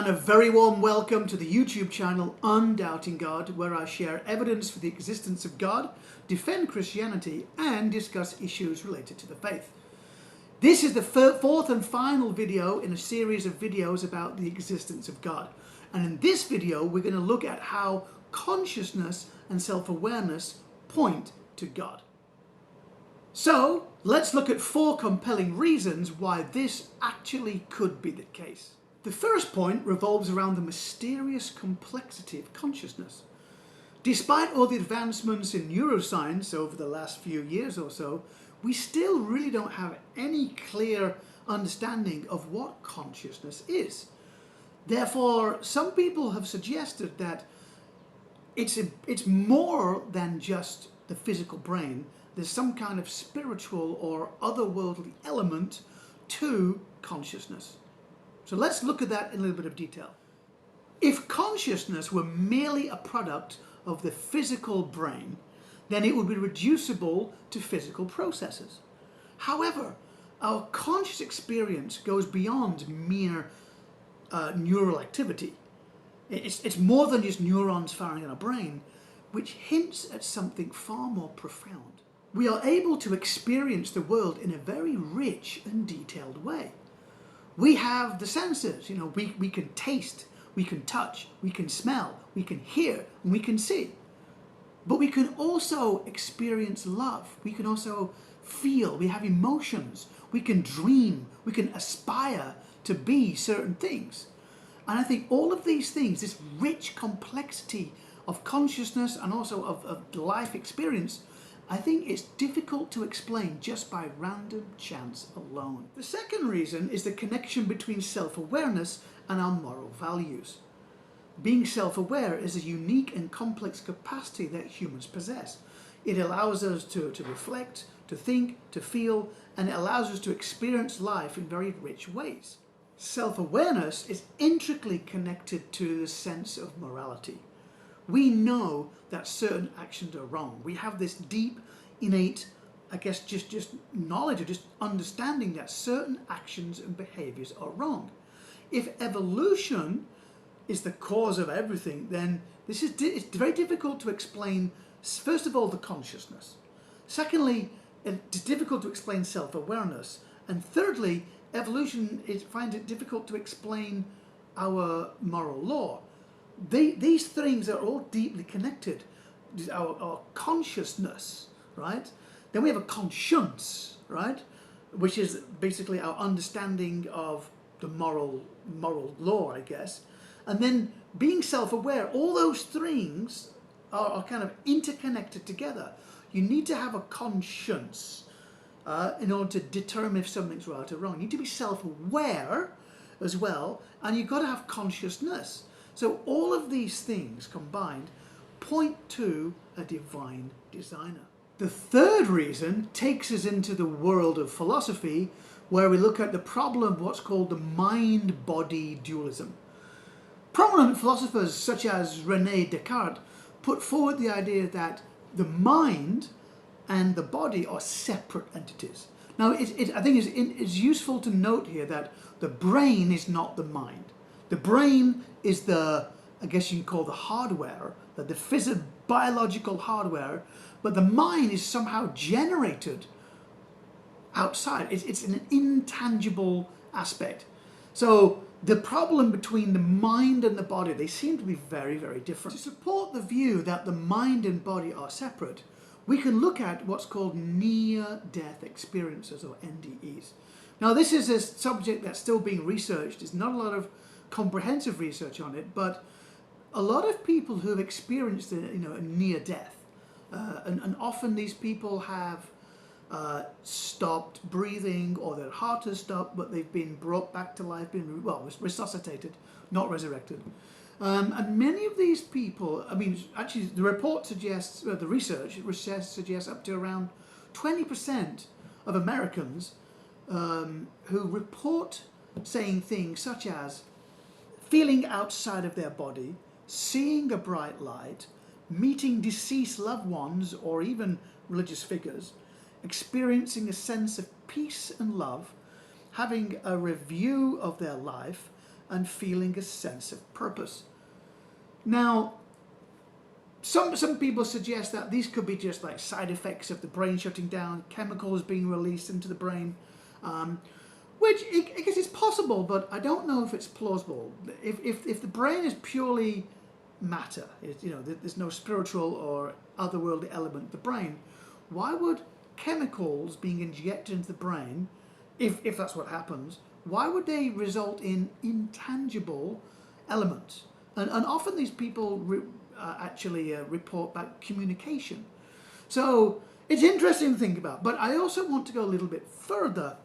And a very warm welcome to the YouTube channel Undoubting God, where I share evidence for the existence of God, defend Christianity, and discuss issues related to the faith. This is the fourth and final video in a series of videos about the existence of God. And in this video, we're going to look at how consciousness and self-awareness point to God. So, let's look at 4 compelling reasons why this actually could be the case. The first point revolves around the mysterious complexity of consciousness. Despite all the advancements in neuroscience over the last few years or so, we still really don't have any clear understanding of what consciousness is. Therefore, some people have suggested that it's more than just the physical brain. There's some kind of spiritual or otherworldly element to consciousness. So let's look at that in a little bit of detail. If consciousness were merely a product of the physical brain, then it would be reducible to physical processes. However, our conscious experience goes beyond mere neural activity. It's more than just neurons firing in our brain, which hints at something far more profound. We are able to experience the world in a very rich and detailed way. We have the senses, we can taste, we can touch, we can smell, we can hear, and we can see. But we can also experience love. We can also feel, we have emotions, we can dream, we can aspire to be certain things. And I think all of these things, this rich complexity of consciousness and also of life experience, I think it's difficult to explain just by random chance alone. The second reason is the connection between self-awareness and our moral values. Being self-aware is a unique and complex capacity that humans possess. It allows us to reflect, to think, to feel, and it allows us to experience life in very rich ways. Self-awareness is intricately connected to the sense of morality. We know that certain actions are wrong. We have this deep, innate, I guess just knowledge or just understanding that certain actions and behaviors are wrong. If evolution is the cause of everything, then it's very difficult to explain, first of all, the consciousness. Secondly, it's difficult to explain self-awareness. And thirdly, evolution finds it difficult to explain our moral law. These things are all deeply connected. Our consciousness, right? Then we have a conscience, right? Which is basically our understanding of the moral law, I guess. And then being self-aware, all those things are kind of interconnected together. You need to have a conscience in order to determine if something's right or wrong. You need to be self-aware as well, and you've got to have consciousness. So all of these things combined point to a divine designer. The third reason takes us into the world of philosophy, where we look at the problem of what's called the mind-body dualism. Prominent philosophers such as René Descartes put forward the idea that the mind and the body are separate entities. Now, I think it's useful to note here that the brain is not the mind. The brain is the, I guess you can call the hardware, the biological hardware, but the mind is somehow generated outside. It's an intangible aspect. So the problem between the mind and the body, they seem to be very, very different. To support the view that the mind and body are separate, we can look at what's called near-death experiences, or NDEs. Now, this is a subject that's still being researched. There's not a lot of comprehensive research on it, but a lot of people who have experienced a near death, and often these people have stopped breathing, or their heart has stopped, but they've been brought back to life, resuscitated, not resurrected. And many of these people, actually the report suggests, the research suggests up to around 20% of Americans who report saying things such as feeling outside of their body, seeing a bright light, meeting deceased loved ones or even religious figures, experiencing a sense of peace and love, having a review of their life, and feeling a sense of purpose. Now, some people suggest that these could be just like side effects of the brain shutting down, chemicals being released into the brain, which I guess is possible, but I don't know if it's plausible. If the brain is purely matter, there's no spiritual or otherworldly element of the brain, why would chemicals being injected into the brain, if that's what happens, why would they result in intangible elements? And often these people actually report back communication. So it's interesting to think about. But I also want to go a little bit further.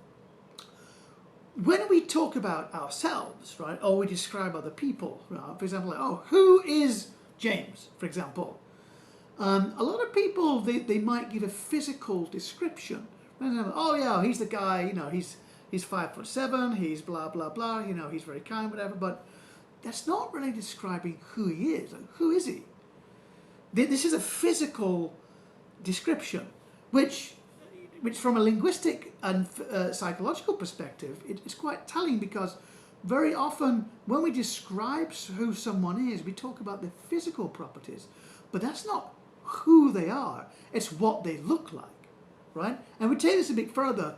When we talk about ourselves, right, or we describe other people, right, for example, like, who is James, for example? A lot of people, they might give a physical description. Oh yeah, he's the guy, he's 5'7", he's blah, blah, blah, he's very kind, whatever, but that's not really describing who he is. Like, who is he? This is a physical description, which from a linguistic and psychological perspective, it's quite telling, because very often when we describe who someone is, we talk about their physical properties, but that's not who they are, it's what they look like, right? And we take this a bit further.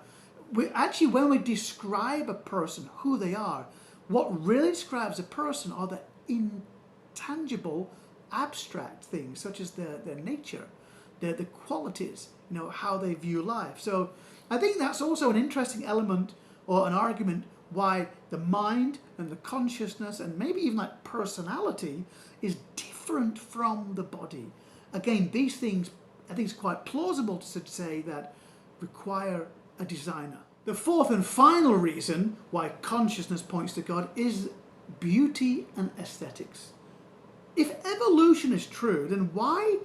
When we describe a person, who they are, what really describes a person are the intangible, abstract things, such as their nature, the qualities, how they view life. So I think that's also an interesting element, or an argument, why the mind and the consciousness and maybe even like personality is different from the body. Again, these things, I think it's quite plausible to say that require a designer. The fourth and final reason why consciousness points to God is beauty and aesthetics. If evolution is true, then why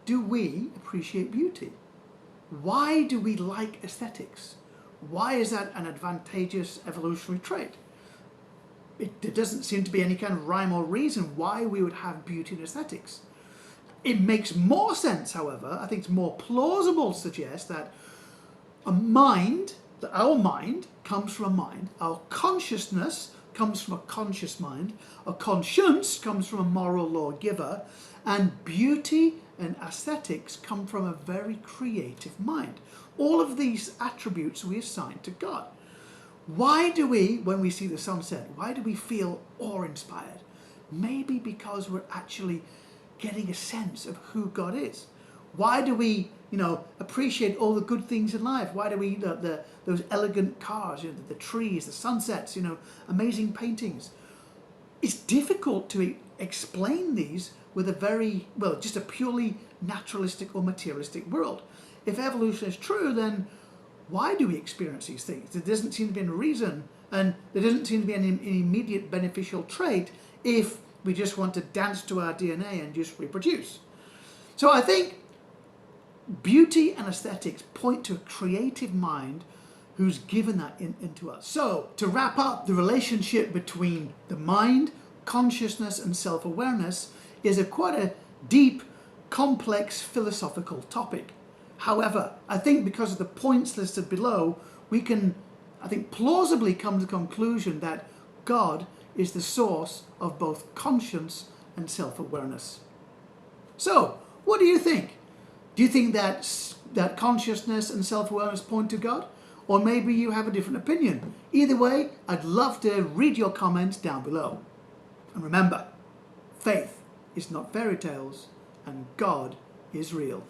do we appreciate beauty? Why do we like aesthetics? Why is that an advantageous evolutionary trait? There doesn't seem to be any kind of rhyme or reason why we would have beauty and aesthetics. It makes more sense, however, I think it's more plausible to suggest that our mind comes from a mind, our consciousness comes from a conscious mind, our conscience comes from a moral lawgiver, and beauty and aesthetics come from a very creative mind. All of these attributes we assign to God. Why do we, when we see the sunset, why do we feel awe-inspired? Maybe because we're actually getting a sense of who God is. Why do we, appreciate all the good things in life? Why do we, those elegant cars, the trees, the sunsets, amazing paintings? It's difficult to explain these with just a purely naturalistic or materialistic world. If evolution is true, then why do we experience these things? There doesn't seem to be any reason, and there doesn't seem to be an immediate beneficial trait if we just want to dance to our DNA and just reproduce. So I think beauty and aesthetics point to a creative mind who's given that into us. So to wrap up, the relationship between the mind, consciousness and self-awareness is quite a deep, complex philosophical topic. However, I think because of the points listed below, we can, plausibly come to the conclusion that God is the source of both conscience and self-awareness. So, what do you think? Do you think that consciousness and self-awareness point to God? Or maybe you have a different opinion. Either way, I'd love to read your comments down below. And remember, faith is not fairy tales, and God is real.